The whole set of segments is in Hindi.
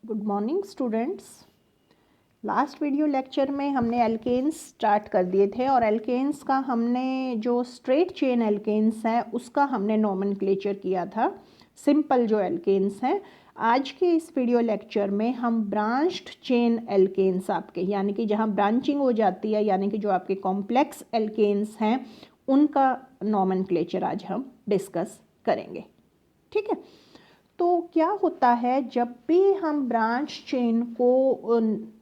Good morning students. Last video lecture में हमने एल्केन्स स्टार्ट कर दिए थे और एल्केन्स का हमने जो स्ट्रेट चेन एल्केन्स है उसका हमने नोमेनक्लेचर किया था, सिंपल जो एल्केन्स हैं। आज के इस वीडियो लेक्चर में हम ब्रांच्ड चेन एल्केन्स आपके यानी कि जहाँ ब्रांचिंग हो जाती है यानी कि जो आपके कॉम्प्लेक्स एल्केन्स हैं उनका नोमेनक्लेचर आज हम डिस्कस करेंगे। ठीक है, तो क्या होता है जब भी हम ब्रांच चेन को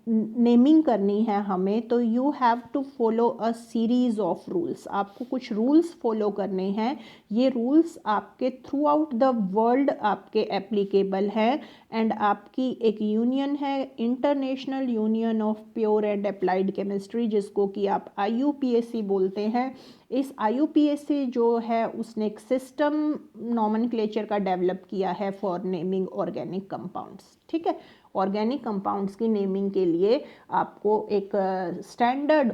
नेमिंग करनी है हमें, तो you have to follow a series of rules. आपको कुछ रूल्स फॉलो करने हैं। ये रूल्स आपके थ्रू आउट द वर्ल्ड आपके एप्लीकेबल है एंड आपकी एक यूनियन है, international union of pure and applied chemistry, जिसको कि आप IUPAC बोलते हैं। इस IUPAC जो है उसने एक सिस्टम नॉमेनक्लेचर का डेवलप किया है फॉर नेमिंग ऑर्गेनिक कंपाउंड्स। ठीक है, ऑर्गेनिक कंपाउंड्स की नेमिंग के लिए आपको एक स्टैंडर्ड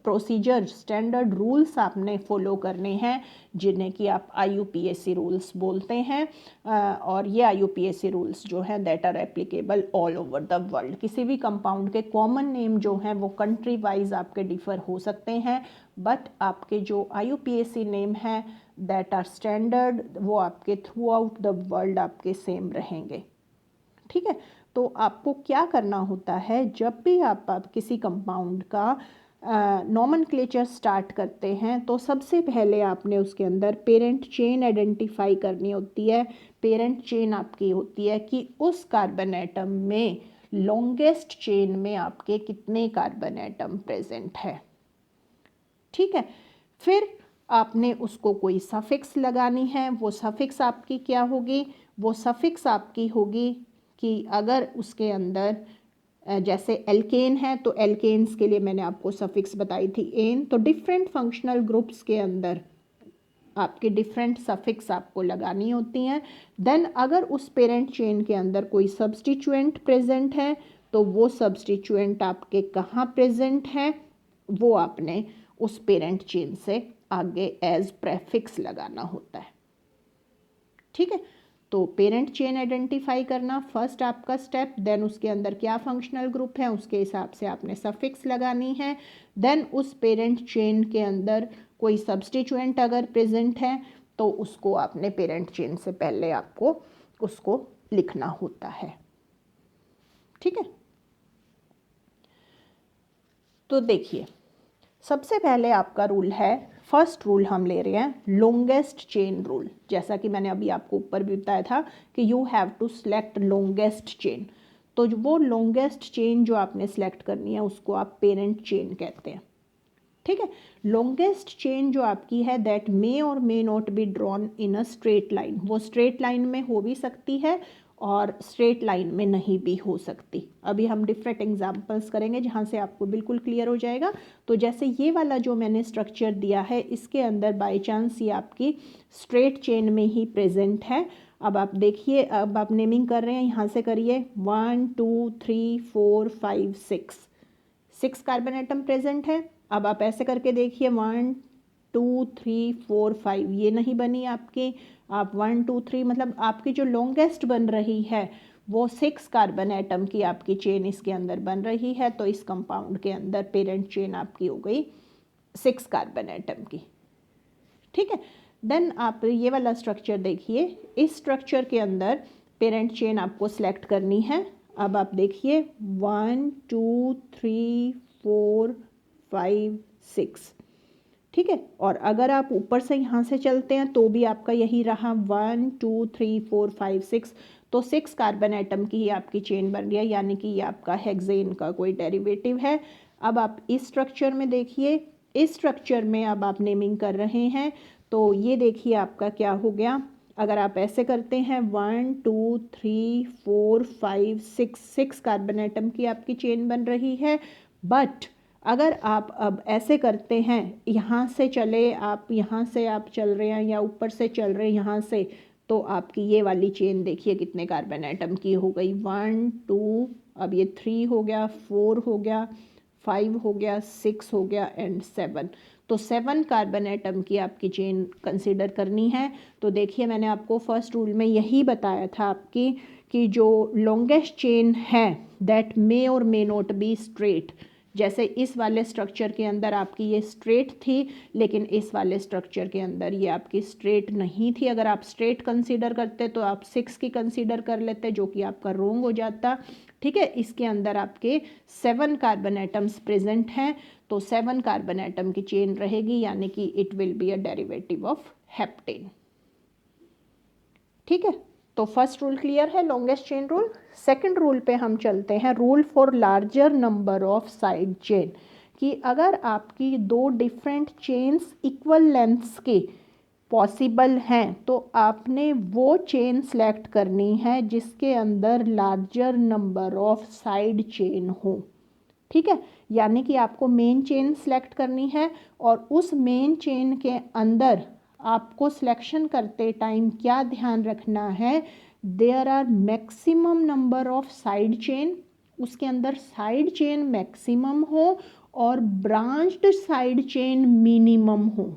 प्रोसीजर, स्टैंडर्ड रूल्स आपने फॉलो करने हैं जिन्हें कि आप IUPAC रूल्स बोलते हैं। और ये IUPAC रूल्स जो हैं that are applicable all over the world. किसी भी कंपाउंड के कॉमन नेम जो हैं वो कंट्री वाइज आपके डिफर हो सकते हैं, बट आपके जो IUPAC नेम है दैट आर स्टैंडर्ड वो आपके थ्रू आउट द वर्ल्ड आपके सेम रहेंगे। ठीक है, तो आपको क्या करना होता है जब भी आप किसी कंपाउंड का नॉमेनक्लेचर स्टार्ट करते हैं तो सबसे पहले आपने उसके अंदर पेरेंट चेन आइडेंटिफाई करनी होती है। पेरेंट चेन आपकी होती है कि उस कार्बन एटम में लॉन्गेस्ट चेन में आपके कितने कार्बन एटम प्रेजेंट है। ठीक है, फिर आपने उसको कोई सफिक्स लगानी है। वो सफिक्स आपकी क्या होगी? वो सफिक्स आपकी होगी कि अगर उसके अंदर जैसे एल्केन है तो एल्केन्स के लिए मैंने आपको सफिक्स बताई थी एन, तो डिफरेंट फंक्शनल ग्रुप्स के अंदर आपके डिफरेंट सफिक्स आपको लगानी होती हैं। देन अगर उस पेरेंट चेन के अंदर कोई सब्सटीट्यूएंट प्रेजेंट है तो वो सब्सटीट्यूएंट आपके कहाँ प्रेजेंट है वो आपने उस पेरेंट चेन से आगे एज प्रेफिक्स लगाना होता है। ठीक है, तो पेरेंट चेन आइडेंटिफाई करना फर्स्ट आपका स्टेप। देन उसके अंदर क्या फंक्शनल ग्रुप है उसके हिसाब से आपने सफिक्स लगानी है। देन उस पेरेंट चेन के अंदर कोई सब्सटीट्यूएंट अगर प्रेजेंट है तो उसको आपने पेरेंट चेन से पहले आपको उसको लिखना होता है। ठीक है, तो देखिए सबसे पहले आपका रूल है, फर्स्ट रूल हम ले रहे हैं लॉन्गेस्ट चेन रूल। जैसा कि मैंने अभी आपको ऊपर भी बताया था कि you have to select longest chain. तो जो वो लॉन्गेस्ट चेन जो आपने सिलेक्ट करनी है उसको आप पेरेंट चेन कहते हैं। ठीक है, लॉन्गेस्ट चेन जो आपकी है दैट मे और may not be drawn in a straight line. वो स्ट्रेट लाइन में हो भी सकती है और स्ट्रेट लाइन में नहीं भी हो सकती। अभी हम डिफरेंट एग्जांपल्स करेंगे जहाँ से आपको बिल्कुल क्लियर हो जाएगा। तो जैसे ये वाला जो मैंने स्ट्रक्चर दिया है इसके अंदर बाय चांस ये आपकी स्ट्रेट चेन में ही प्रेजेंट है। अब आप देखिए, अब आप नेमिंग कर रहे हैं, यहाँ से करिए 1 2 3 4 5 6 कार्बन एटम प्रेजेंट है। अब आप ऐसे करके देखिए 1 2 3 4 5 ये नहीं बनी आपकी। आप 1 2 3 मतलब आपकी जो लॉन्गेस्ट बन रही है वो 6 कार्बन एटम की आपकी चेन इसके अंदर बन रही है। तो इस कंपाउंड के अंदर पेरेंट चेन आपकी हो गई 6 कार्बन एटम की। ठीक है, देन आप ये वाला स्ट्रक्चर देखिए। इस स्ट्रक्चर के अंदर पेरेंट चेन आपको सिलेक्ट करनी है। अब आप देखिए 1 2 3 4 5 6। ठीक है, और अगर आप ऊपर से यहाँ से चलते हैं तो भी आपका यही रहा 1 2 3 4 5 6। तो 6 कार्बन एटम की ही आपकी चेन बन रही है, यानी कि ये आपका हेक्सेन का कोई डेरिवेटिव है। अब आप इस स्ट्रक्चर में देखिए, इस स्ट्रक्चर में अब आप नेमिंग कर रहे हैं तो ये देखिए आपका क्या हो गया। अगर आप ऐसे करते हैं 1 2 3 4 5 6 कार्बन एटम की आपकी चेन बन रही है। बट अगर आप अब ऐसे करते हैं, यहाँ से चले आप, यहाँ से आप चल रहे हैं या ऊपर से चल रहे हैं यहाँ से, तो आपकी ये वाली चेन देखिए कितने कार्बन एटम की हो गई 1 2, अब ये 3 हो गया, 4 हो गया, 5 हो गया, 6 हो गया एंड 7। तो 7 कार्बन एटम की आपकी चेन कंसिडर करनी है। तो देखिए मैंने आपको फर्स्ट रूल में यही बताया था आपकी कि जो लॉन्गेस्ट चेन है दैट मे और मे नॉट बी स्ट्रेट, जैसे इस वाले स्ट्रक्चर के अंदर आपकी ये स्ट्रेट थी, लेकिन इस वाले स्ट्रक्चर के अंदर ये आपकी स्ट्रेट नहीं थी। अगर आप स्ट्रेट कंसीडर करते तो आप 6 की कंसीडर कर लेते, जो कि आपका रॉन्ग हो जाता। ठीक है, इसके अंदर आपके 7 कार्बन एटम्स प्रेजेंट हैं, तो 7 कार्बन एटम की चेन रहेगी, यानी कि it will be a derivative of heptane. ठीक है, तो फर्स्ट रूल क्लियर है, longest chain rule. Second rule पे हम चलते हैं, rule for larger number of side chain, कि अगर आपकी दो डिफरेंट चेन्स इक्वल लेंथ्स के पॉसिबल हैं तो आपने वो चेन सेलेक्ट करनी है जिसके अंदर larger number of side chain हो। ठीक है, यानी कि आपको मेन चेन सेलेक्ट करनी है और उस मेन चेन के अंदर आपको सिलेक्शन करते टाइम क्या ध्यान रखना है, there are maximum number of side chain, उसके अंदर साइड चेन मैक्सिमम हो और ब्रांच्ड साइड चेन मिनिमम हो।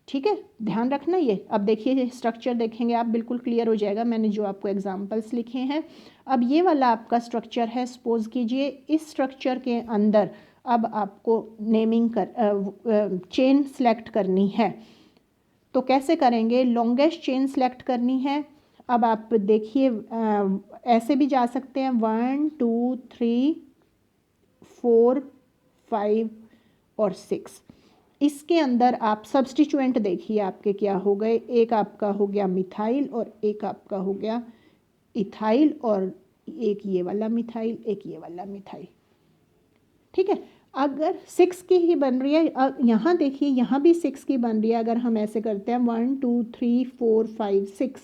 ठीक है, ध्यान रखना ये। अब देखिए स्ट्रक्चर देखेंगे आप, बिल्कुल क्लियर हो जाएगा, मैंने जो आपको एग्जांपल्स लिखे हैं। अब ये वाला आपका स्ट्रक्चर है, सपोज कीजिए इस स्ट्रक्चर के अंदर अब आपको नेमिंग कर चेन सेलेक्ट करनी है, तो कैसे करेंगे, लॉन्गेस्ट चेन सेलेक्ट करनी है। अब आप देखिए ऐसे भी जा सकते हैं, 1 2 3 4 5 और 6। इसके अंदर आप सब्स्टिट्यूएंट देखिए आपके क्या हो गए, एक आपका हो गया मिथाइल और एक आपका हो गया इथाइल और एक ये वाला मिथाइल, एक ये वाला मिथाइल। ठीक है, अगर 6 की ही बन रही है, यहाँ देखिए यहाँ भी 6 की बन रही है, अगर हम ऐसे करते हैं 1 2 3 4 5 6,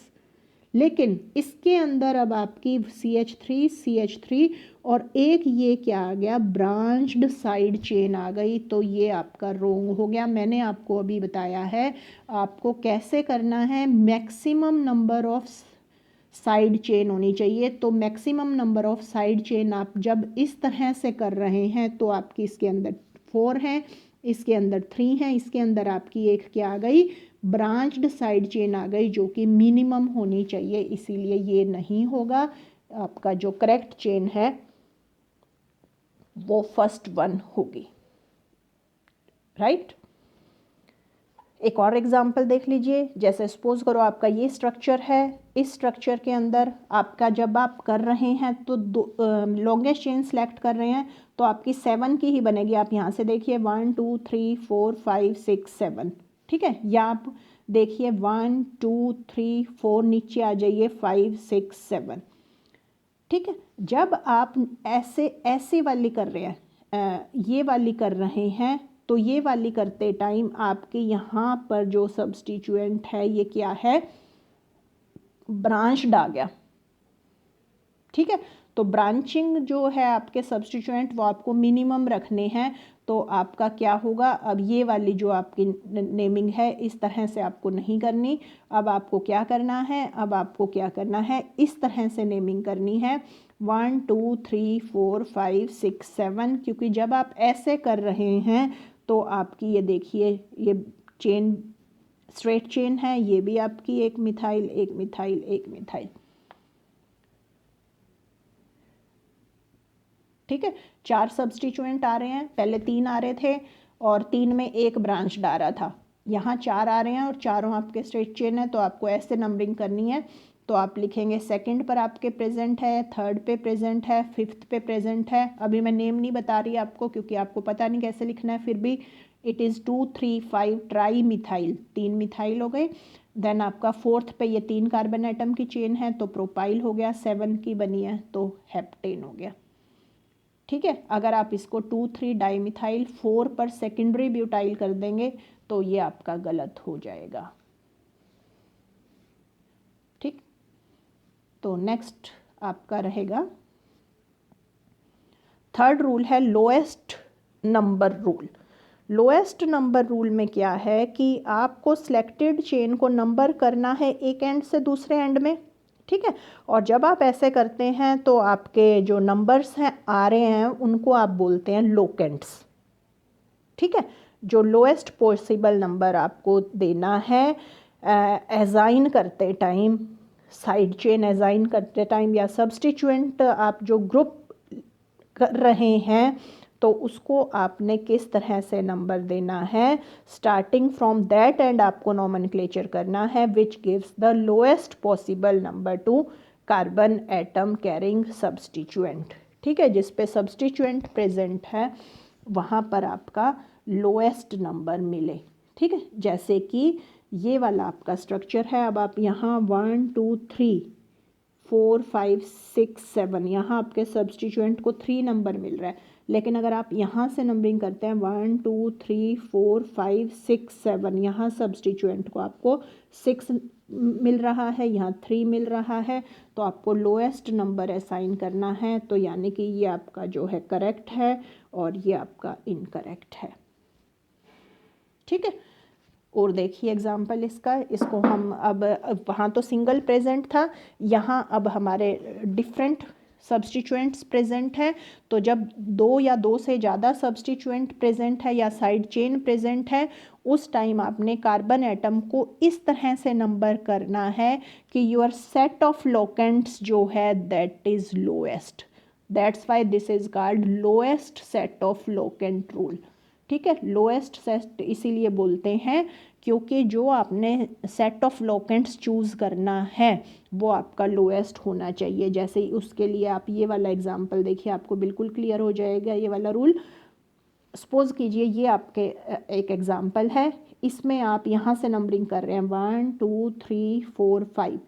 लेकिन इसके अंदर अब आपकी CH3 और एक ये क्या आ गया, ब्रांच्ड साइड चेन आ गई, तो ये आपका रोंग हो गया। मैंने आपको अभी बताया है आपको कैसे करना है, maximum number of side chain होनी चाहिए। तो maximum number of side chain आप जब इस तरह से कर रहे हैं तो आपकी इसके अंदर 4 हैं, इसके अंदर 3 हैं, इसके अंदर आपकी एक क्या आ गई, ब्रांच्ड साइड चेन आ गई, जो कि मिनिमम होनी चाहिए, इसीलिए ये नहीं होगा। आपका जो करेक्ट चेन है वो फर्स्ट वन होगी, राइट। एक और एग्जांपल देख लीजिए, जैसे सपोज करो आपका ये स्ट्रक्चर है, इस स्ट्रक्चर के अंदर आपका जब आप कर रहे हैं तो लॉन्गेस्ट चेन सेलेक्ट कर रहे हैं तो आपकी 7 की ही बनेगी। आप यहाँ से देखिए 1 2 3 4 5 6 7, ठीक है, या आप देखिए 1 2 3 4, नीचे आ जाइए 5 6 7। ठीक है, जब आप ऐसे वाली कर रहे हैं, ये वाली कर रहे हैं, तो ये वाली करते टाइम आपके यहाँ पर जो सब्स्टिट्यूएंट है ये क्या है, ब्रांच्ड आ गया। ठीक है, तो ब्रांचिंग जो है आपके सब्स्टिट्यूएंट वो आपको मिनिमम रखने हैं, तो आपका क्या होगा, अब ये वाली जो आपकी नेमिंग है इस तरह से आपको नहीं करनी। अब आपको क्या करना है, अब आपको क्या करना है, इस तरह से नेमिंग करनी है 1 2 3 4 5 6 7, क्योंकि जब आप ऐसे कर रहे हैं तो आपकी ये देखिए ये चेन स्ट्रेट चेन है, ये भी आपकी एक मिथाइल एक मिथाइल एक मिथाइल। ठीक है, 4 सब्स्टिट्यूएंट आ रहे हैं, पहले 3 आ रहे थे और 3 में एक ब्रांच डाला था, यहाँ 4 आ रहे हैं और चारों आपके स्ट्रेट चेन है, तो आपको ऐसे नंबरिंग करनी है। तो आप लिखेंगे सेकंड पर आपके प्रेजेंट है, थर्ड पे प्रेजेंट है, फिफ्थ पे प्रेजेंट है। अभी मैं नेम नहीं बता रही आपको क्योंकि आपको पता नहीं कैसे लिखना है, फिर भी it is 2 3 5 tri methyl, 3 methyl हो गए। देन आपका फोर्थ पे ये 3 कार्बन एटम की चेन है तो प्रोपाइल हो गया, 7 की बनी है तो हेप्टेन हो गया। ठीक है, अगर आप इसको 2 3 डाईमिथाइल 4 पर सेकेंडरी ब्यूटाइल कर देंगे तो ये आपका गलत हो जाएगा। ठीक, तो नेक्स्ट आपका रहेगा थर्ड रूल है lowest number rule. Lowest number rule में क्या है कि आपको सिलेक्टेड चेन को नंबर करना है एक एंड से दूसरे एंड में। ठीक है, और जब आप ऐसे करते हैं तो आपके जो नंबर्स हैं आ रहे हैं उनको आप बोलते हैं लोकेंट्स। ठीक है, जो लोएस्ट पॉसिबल नंबर आपको देना है असाइन करते टाइम साइड चेन असाइन करते टाइम या सब्स्टिट्यूएंट आप जो ग्रुप कर रहे हैं तो उसको आपने किस तरह से नंबर देना है, स्टार्टिंग फ्रॉम दैट एंड आपको नॉमेनक्लेचर करना है which gives the lowest possible number two carbon atom carrying substituent. ठीक है, जिस पे सब्स्टिट्यूएंट प्रेजेंट है वहाँ पर आपका लोएस्ट नंबर मिले। ठीक है, जैसे कि ये वाला आपका स्ट्रक्चर है। अब आप यहाँ 1 2 3 4 5 6 7 यहाँ आपके सब्स्टिट्यूएंट को 3 नंबर मिल रहा है, लेकिन अगर आप यहाँ से नंबरिंग करते हैं 1 2 3 4 5 6 7 यहाँ सब्स्टिट्यूएंट को आपको 6 मिल रहा है, यहाँ 3 मिल रहा है, तो आपको लोएस्ट नंबर असाइन करना है। तो यानी कि ये आपका जो है करेक्ट है और ये आपका इनकरेक्ट है। ठीक है, और देखिए एग्जाम्पल इसको हम अब वहाँ तो सिंगल प्रेजेंट था, यहाँ अब हमारे डिफरेंट सब्स्टिट्यूएंट्स प्रेजेंट हैं। तो जब दो या दो से ज़्यादा सब्स्टिट्यूएंट प्रेजेंट है या साइड चेन प्रेजेंट है, उस टाइम आपने कार्बन एटम को इस तरह से नंबर करना है कि योर सेट ऑफ लोकेंट्स जो है that is lowest. That's why this is called lowest set of locant rule. ठीक है, लोएस्ट सेट इसीलिए बोलते हैं क्योंकि जो आपने सेट ऑफ लोकेंट्स चूज़ करना है वो आपका लोएस्ट होना चाहिए। जैसे उसके लिए आप ये वाला एग्जांपल देखिए, आपको बिल्कुल क्लियर हो जाएगा ये वाला रूल। सपोज कीजिए ये आपके एक एग्जांपल है, इसमें आप यहाँ से नंबरिंग कर रहे हैं 1 2 3 4 5,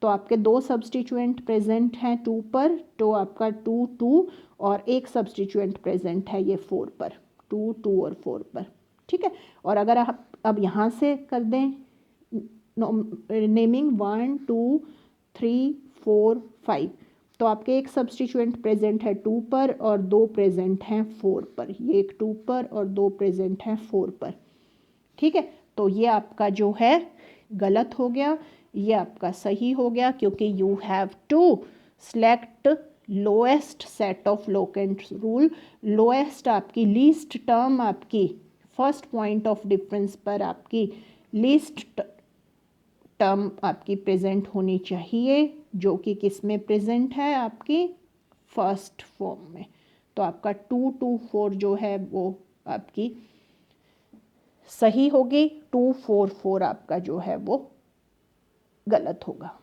तो आपके दो सब्स्टिट्यूएंट प्रेजेंट हैं 2 पर, तो आपका 2 2 और एक सब्स्टिट्यूएंट प्रेजेंट है ये 4 पर, 2 2 और 4 पर। ठीक है, और अगर आप अब यहाँ से कर दें नेमिंग 1 2 3 4 5, तो आपके एक सब्स्टिट्यूएंट प्रेजेंट है 2 पर और दो प्रेजेंट हैं 4 पर, ये एक 2 पर और दो प्रेजेंट हैं 4 पर। ठीक है, तो ये आपका जो है गलत हो गया, ये आपका सही हो गया, क्योंकि you have to select lowest set of locant rule. Lowest आपकी लीस्ट टर्म आपकी फर्स्ट पॉइंट ऑफ डिफरेंस पर आपकी लीस्ट टर्म आपकी प्रेजेंट होनी चाहिए, जो कि किस में प्रेजेंट है, आपकी फर्स्ट फॉर्म में। तो आपका 2 2 4 जो है वो आपकी सही होगी, 2 4 4 आपका जो है वो गलत होगा।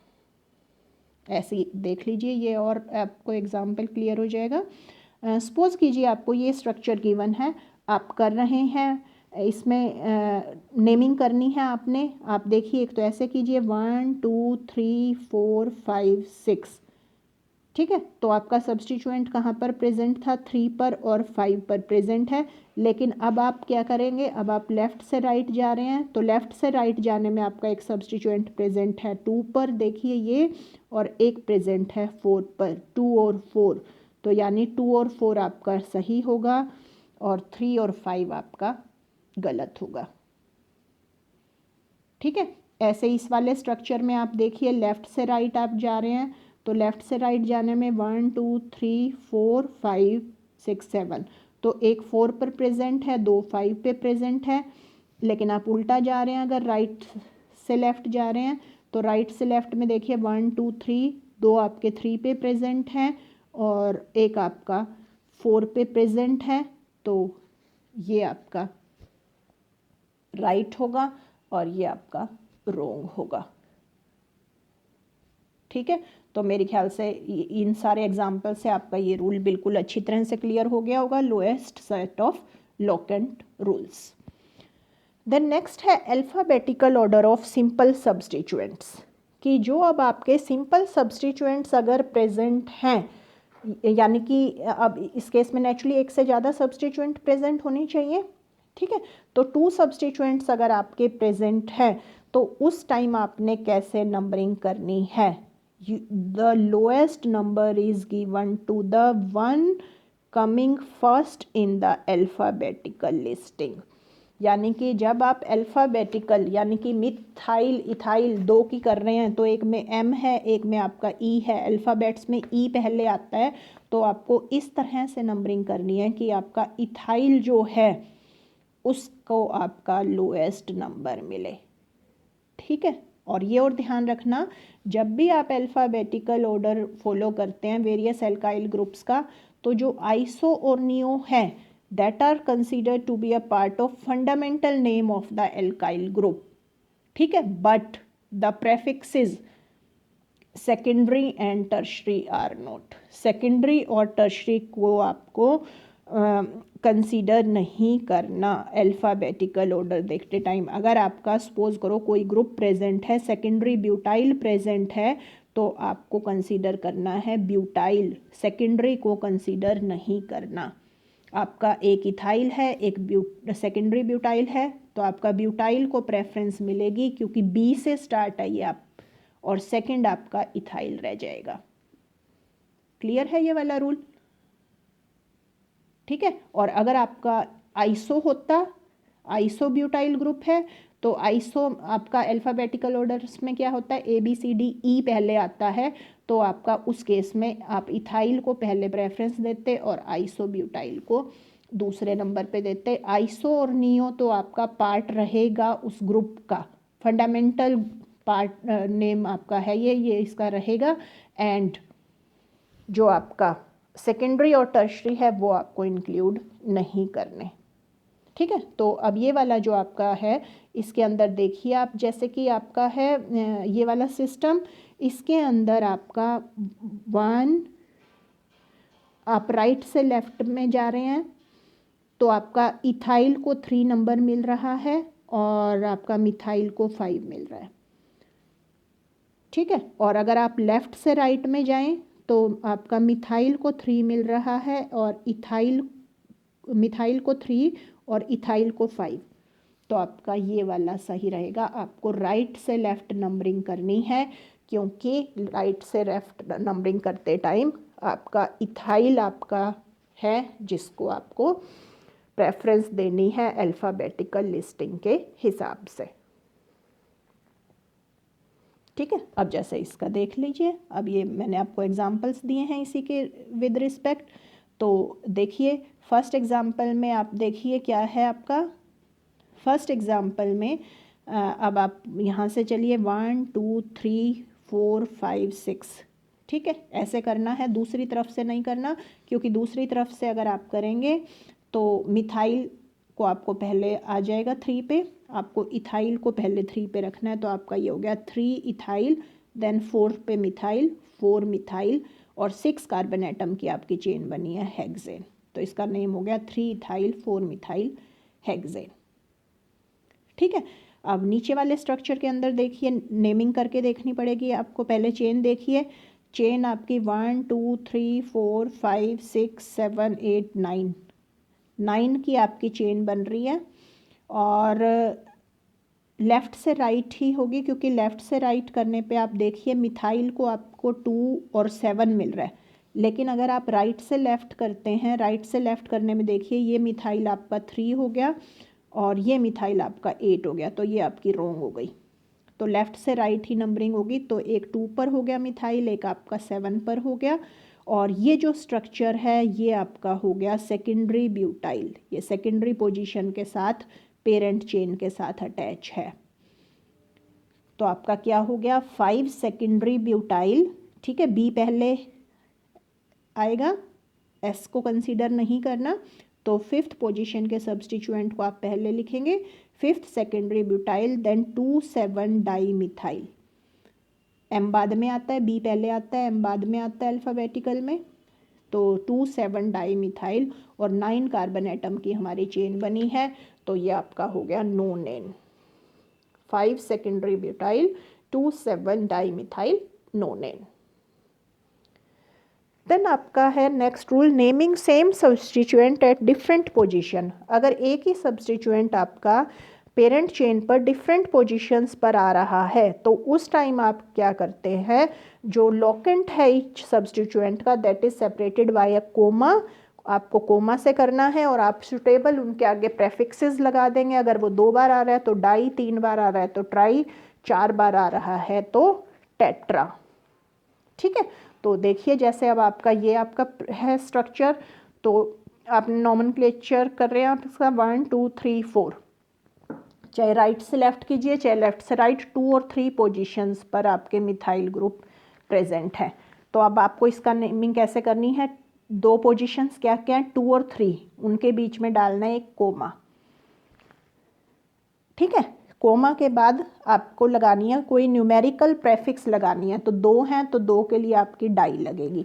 ऐसे ही देख लीजिए ये और आपको एग्जाम्पल क्लियर हो जाएगा। सपोज कीजिए आपको ये स्ट्रक्चर गिवन है, आप कर रहे हैं, इसमें नेमिंग करनी है आपने। आप देखिए एक तो ऐसे कीजिए 1 2 3 4 5 6। ठीक है, तो आपका सब्स्टिट्यूएंट कहाँ पर प्रेजेंट था, 3 पर और 5 पर प्रेजेंट है। लेकिन अब आप क्या करेंगे, अब आप लेफ़्ट से राइट जा रहे हैं, तो लेफ़्ट से राइट जाने में आपका एक सब्स्टिट्यूएंट प्रेजेंट है 2 पर, देखिए ये, और एक प्रेजेंट है 4 पर, 2 और 4। तो यानी 2 और 4 आपका सही होगा और 3 और 5 आपका गलत होगा। ठीक है, ऐसे इस वाले स्ट्रक्चर में आप देखिए लेफ़्ट से राइट आप जा रहे हैं, तो लेफ़्ट से राइट जाने में 1 2 3 4 5 6 7, तो एक 4 पर प्रेजेंट है, दो 5 पे प्रेजेंट है। लेकिन आप उल्टा जा रहे हैं, अगर राइट से लेफ़्ट जा रहे हैं, तो राइट से लेफ़्ट में देखिए 1 2 3, दो आपके 3 पे प्रेजेंट हैं और एक आपका 4 पे प्रेजेंट है, तो ये आपका राइट होगा और ये आपका रॉन्ग होगा। ठीक है, तो मेरे ख्याल से इन सारे एग्जाम्पल से आपका ये रूल बिल्कुल अच्छी तरह से क्लियर हो गया होगा, lowest set of locant rules. Then next है alphabetical order of simple substituents, कि जो अब आपके सिंपल सब्स्टिट्यूएंट्स अगर प्रेजेंट हैं, यानी कि अब इस केस में नेचुरली एक से ज़्यादा सब्स्टिट्यूएंट प्रेजेंट होनी चाहिए। ठीक है, तो 2 सब्स्टिट्यूएंट्स अगर आपके प्रेजेंट हैं तो उस टाइम आपने कैसे नंबरिंग करनी है, the lowest number is given to the one coming first in the alphabetical listing. यानी कि जब आप अल्फ़ाबेटिकल यानी कि मिथाइल इथाइल दो की कर रहे हैं, तो एक में M है, एक में आपका E है, अल्फ़ाबेट्स में E पहले आता है, तो आपको इस तरह से नंबरिंग करनी है कि आपका इथाइल जो है उसको आपका लोएस्ट नंबर मिले। ठीक है, और ये और ध्यान रखना, जब भी आप अल्फ़ाबेटिकल ऑर्डर फॉलो करते हैं वेरियस एल्काइल ग्रुप्स का, तो जो आइसो और नियो है that are considered to be a part of fundamental name of the alkyl group, ठीक है, but the prefixes secondary and tertiary are not. Secondary और टर्शरी को आपको कंसीडर नहीं करना अल्फ़ाबेटिकल ऑर्डर देखते टाइम। अगर आपका सपोज करो कोई ग्रुप प्रेजेंट है, सेकेंडरी ब्यूटाइल प्रेजेंट है, तो आपको कंसीडर करना है ब्यूटाइल, सेकेंडरी को कंसीडर नहीं करना। आपका एक इथाइल है, एक सेकेंडरी ब्यूटाइल है, तो आपका ब्यूटाइल को प्रेफरेंस मिलेगी क्योंकि बी से स्टार्ट है ये आप, और सेकंड आपका इथाइल रह जाएगा। क्लियर है ये वाला रूल, ठीक है। और अगर आपका आइसो होता, आइसो ब्यूटाइल ग्रुप है, तो आइसो आपका अल्फ़ाबेटिकल ऑर्डर्स में क्या होता है, A B C D E पहले आता है, तो आपका उस केस में आप इथाइल को पहले प्रेफरेंस देते और आइसो ब्यूटाइल को दूसरे नंबर पे देते। आइसो और नियो तो आपका पार्ट रहेगा उस ग्रुप का, फंडामेंटल पार्ट नेम आपका है ये इसका रहेगा, एंड जो आपका सेकेंडरी और टर्शरी है वो आपको इंक्लूड नहीं करने, ठीक है। तो अब ये वाला जो आपका है इसके अंदर देखिए आप, जैसे कि आपका है ये वाला सिस्टम, इसके अंदर आपका 1, आप राइट से लेफ्ट में जा रहे हैं तो आपका इथाइल को 3 नंबर मिल रहा है और आपका मिथाइल को 5 मिल रहा है, ठीक है। और अगर आप लेफ़्ट से राइट में जाएं तो आपका मिथाइल को 3 मिल रहा है और मिथाइल को 3 और इथाइल को 5, तो आपका ये वाला सही रहेगा। आपको राइट से लेफ़्ट नंबरिंग करनी है, क्योंकि राइट से लेफ़्ट नंबरिंग करते टाइम आपका इथाइल आपका है जिसको आपको प्रेफरेंस देनी है अल्फ़ाबेटिकल लिस्टिंग के हिसाब से, ठीक है। अब जैसे इसका देख लीजिए, अब ये मैंने आपको एग्जांपल्स दिए हैं इसी के विद रिस्पेक्ट, तो देखिए फर्स्ट एग्जांपल में आप देखिए क्या है आपका, फर्स्ट एग्जांपल में अब आप यहाँ से चलिए 1 2 3 4 5 6, ठीक है, ऐसे करना है, दूसरी तरफ से नहीं करना, क्योंकि दूसरी तरफ से अगर आप करेंगे तो मिथाइल को आपको पहले आ जाएगा 3 पे, आपको इथाइल को पहले 3 पे रखना है, तो आपका ये हो गया 3 इथाइल, देन 4 पे मिथाइल, 4 मिथाइल और 6 कार्बन एटम की आपकी चेन बनी है हेक्सेन, तो इसका नेम हो गया 3 इथाइल 4 मिथाइल हेक्सेन, ठीक है। अब नीचे वाले स्ट्रक्चर के अंदर देखिए, नेमिंग करके देखनी पड़ेगी आपको, पहले चेन देखिए, चेन आपकी 1 2 3 4 5 6 7 8 9 की आपकी चेन बन रही है, और लेफ़्ट से राइट ही होगी, क्योंकि लेफ़्ट से राइट करने पे आप देखिए मिथाइल को आपको 2 और 7 मिल रहा है, लेकिन अगर आप राइट से लेफ़्ट करते हैं, राइट से लेफ़्ट करने में देखिए ये मिथाइल आपका 3 हो गया और ये मिथाइल आपका 8 हो गया, तो ये आपकी रॉन्ग हो गई। तो लेफ़्ट से राइट ही नंबरिंग होगी, तो एक 2 पर हो गया मिथाइल, एक आपका 7 पर हो गया, और ये जो स्ट्रक्चर है ये आपका हो गया सेकेंडरी ब्यूटाइल, ये सेकेंडरी पोजीशन के साथ पेरेंट चेन के साथ अटैच है, तो आपका क्या हो गया 5 सेकेंडरी ब्यूटाइल, ठीक है, बी पहले आएगा, एस को कंसीडर नहीं करना, तो 5th पोजीशन के सब्स्टिट्यूएंट को आप पहले लिखेंगे, 5th secondary butyl, then 2,7 di methyl, M बाद में आता है, बी पहले आता है, एम बाद में आता है अल्फ़ाबेटिकल में, तो 2,7 डाई मिथाइल और 9 कार्बन एटम की हमारी चेन बनी है, तो ये आपका हो गया nonane, 5 secondary butyl 2,7 di methyl nonane. Then आपका है next rule, naming same substituent at different position. अगर एक ही सब्स्टिट्यूएंट आपका पेरेंट चेन पर डिफरेंट पोजीशंस पर आ रहा है, तो उस टाइम आप क्या करते हैं, जो लोकेंट है ईच सब्स्टिट्यूएंट का that is separated by a comma, आपको कोमा से करना है, और आप सुटेबल उनके आगे प्रेफिक्सेस लगा देंगे। अगर वो 2 बार आ रहा है तो डाई, 3 बार आ रहा है तो ट्राई, 4 बार आ रहा है तो टेट्रा, ठीक है। तो देखिए जैसे अब आपका ये आपका है स्ट्रक्चर, तो आप नॉमेनक्लेचर कर रहे हैं आप इसका 1 2 3 4, चाहे राइट से लेफ्ट कीजिए चाहे लेफ्ट से राइट, 2 और 3 पोजीशंस पर आपके मिथाइल ग्रुप प्रेजेंट है। तो अब आपको इसका नेमिंग कैसे करनी है, 2 पोजीशंस क्या क्या है, 2 और 3, उनके बीच में डालना है एक कोमा। ठीक है, कोमा के बाद आपको लगानी है कोई न्यूमेरिकल प्रेफिक्स लगानी है, तो 2 हैं तो 2 के लिए आपकी डाई लगेगी।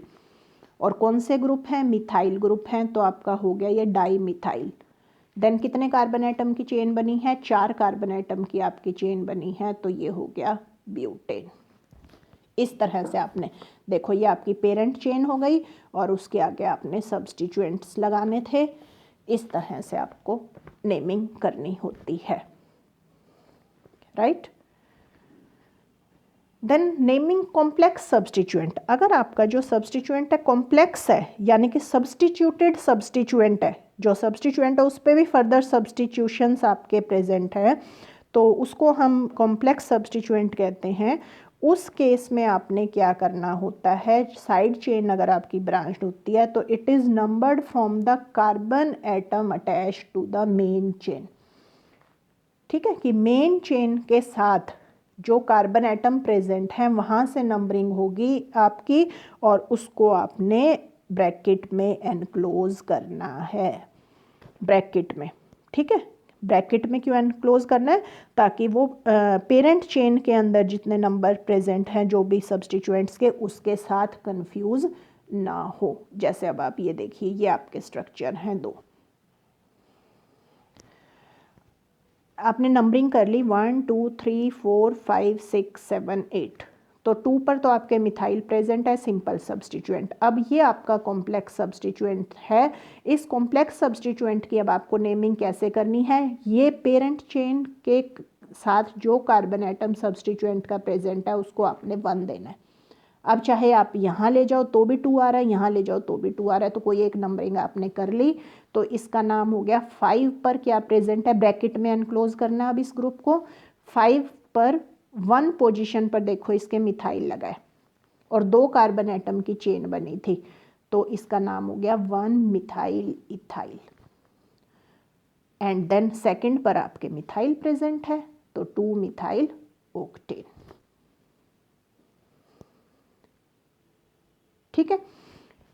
और कौन से ग्रुप हैं, मिथाइल ग्रुप हैं, तो आपका हो गया ये डाई मिथाइल। देन कितने कार्बन एटम की चेन बनी है, 4 कार्बन एटम की आपकी चेन बनी है, तो ये हो गया ब्यूटेन। इस तरह से आपने देखो, ये आपकी पेरेंट चेन हो गई और उसके आगे आपने सब्स्टिट्यूएंट्स लगाने थे। इस तरह से आपको नेमिंग करनी होती है, right. Then naming complex substituent. अगर आपका जो सब्स्टिट्यूएंट है कॉम्प्लेक्स है, यानी कि सब्स्टिट्यूटेड सब्स्टिट्यूएंट है, जो सब्स्टिट्यूएंट है उस पर भी फर्दर सब्स्टिट्यूशंस आपके प्रेजेंट है, तो उसको हम कॉम्प्लेक्स सब्स्टिट्यूएंट कहते हैं। उस केस में आपने क्या करना होता है, साइड चेन अगर आपकी ब्रांच होती है तो it is numbered from the carbon atom attach to the main chain. ठीक है, कि मेन चेन के साथ जो कार्बन एटम प्रेजेंट है वहाँ से नंबरिंग होगी आपकी, और उसको आपने ब्रैकेट में एनक्लोज करना है, ब्रैकेट में। ठीक है, ब्रैकेट में क्यों एनक्लोज करना है, ताकि वो पेरेंट चेन के अंदर जितने नंबर प्रेजेंट हैं जो भी सब्स्टिट्यूएंट्स के, उसके साथ कंफ्यूज ना हो। जैसे अब आप ये देखिए, ये आपके स्ट्रक्चर हैं 2, आपने नंबरिंग कर ली 1 2 3 4 5 6 7 8, तो 2 पर तो आपके मिथाइल प्रेजेंट है, सिंपल सब्स्टिट्यूएंट। अब ये आपका कॉम्प्लेक्स सब्स्टिट्यूएंट है। इस कॉम्प्लेक्स सब्स्टिट्यूएंट की अब आपको नेमिंग कैसे करनी है, ये पेरेंट चेन के साथ जो कार्बन एटम सब्स्टिट्यूएंट का प्रेजेंट है उसको आपने 1 देना है। अब चाहे आप यहाँ ले जाओ तो भी 2 आ रहा है, यहाँ ले जाओ तो भी 2 आ रहा है, तो कोई एक नंबरिंग आपने कर ली, तो इसका नाम हो गया 5 पर क्या प्रेजेंट है, ब्रैकेट में एनक्लोज करना है अब इस ग्रुप को। 5 पर 1 पोजीशन पर देखो इसके मिथाइल लगा है और 2 कार्बन एटम की चेन बनी थी, तो इसका नाम हो गया 1 methyl ethyl. And then second पर आपके मिथाइल प्रेजेंट है, तो 2 मिथाइल ओक्टेन। ठीक है,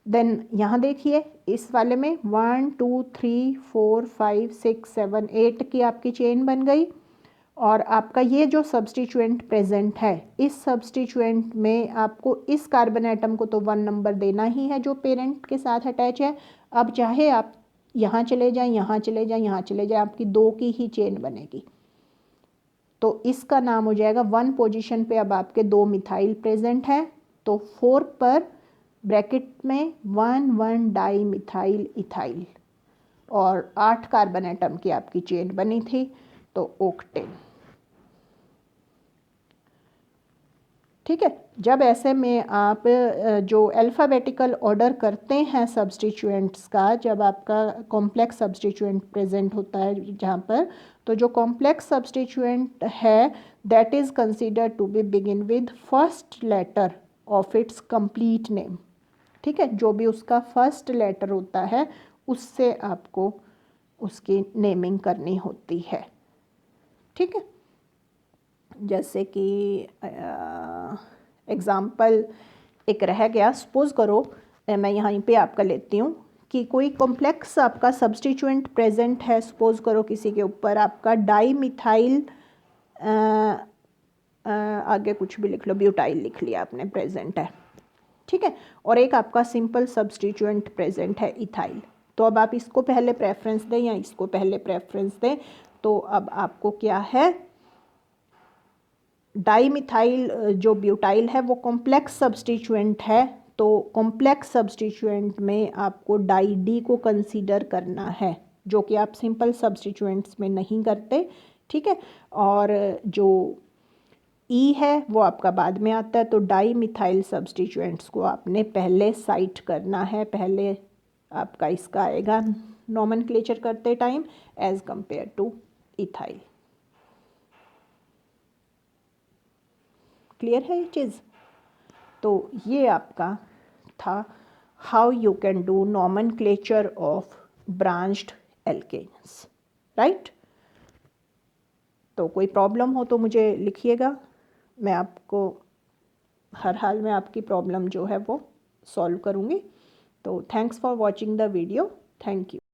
देन यहाँ देखिए इस वाले में 1 2 3 4 5 6 7 8 की आपकी चेन बन गई, और आपका ये जो सब्स्टिट्यूएंट प्रेजेंट है, इस सब्स्टिट्यूएंट में आपको इस कार्बन एटम को तो 1 नंबर देना ही है जो पेरेंट के साथ अटैच है। अब चाहे आप यहाँ चले जाएं, यहाँ चले जाएं, यहाँ चले जाएं, आपकी 2 की ही चेन बनेगी, तो इसका नाम हो जाएगा 1 पोजीशन पे अब आपके 2 मिथाइल प्रेजेंट है, तो 4 पर ब्रैकेट में 1 1 डाई मिथाइल इथाइल, और 8 कार्बन एटम की आपकी चेन बनी थी, तो ओक्टेन। ठीक है, जब ऐसे में आप जो अल्फ़ाबेटिकल ऑर्डर करते हैं सब्स्टिट्यूएंट्स का, जब आपका कॉम्प्लेक्स सब्स्टिट्यूएंट प्रेजेंट होता है जहाँ पर, तो जो कॉम्प्लेक्स सब्स्टिट्यूएंट है that is considered to be begin with first letter of its complete name. ठीक है, जो भी उसका फर्स्ट लेटर होता है उससे आपको उसकी नेमिंग करनी होती है। ठीक है, जैसे कि एग्ज़ाम्पल एक रह गया, सपोज़ करो मैं यहाँ पे आपका लेती हूँ कि कोई कॉम्प्लेक्स आपका सब्स्टिट्यूएंट प्रेजेंट है, सपोज़ करो किसी के ऊपर आपका डाई मिथाइल, आगे कुछ भी लिख लो, ब्यूटाइल लिख लिया आपने, प्रेजेंट है। ठीक है, और एक आपका सिंपल सब्स्टिट्यूएंट प्रेजेंट है इथाइल, तो अब आप इसको पहले प्रेफरेंस दें या इसको पहले प्रेफरेंस दें, तो अब आपको क्या है, डाई मिथाइल जो ब्यूटाइल है वो कॉम्प्लेक्स सब्स्टिट्यूएंट है, तो कॉम्प्लेक्स सब्स्टिट्यूएंट में आपको डाई डी को कंसीडर करना है, जो कि आप सिंपल सब्स्टिट्यूएंट्स में नहीं करते। ठीक है, और जो ई है वो आपका बाद में आता है, तो डाई मिथाइल सब्स्टिट्यूएंट्स को आपने पहले साइट करना है, पहले आपका इसका आएगा नॉमेनक्लेचर करते time as compare to ethyl. Clear है ये चीज़? तो ये आपका था how you can do nomenclature of branched alkanes, right. तो कोई प्रॉब्लम हो तो मुझे लिखिएगा, मैं आपको हर हाल में आपकी प्रॉब्लम जो है वो सॉल्व करूँगी। तो thanks for watching the video, thank you.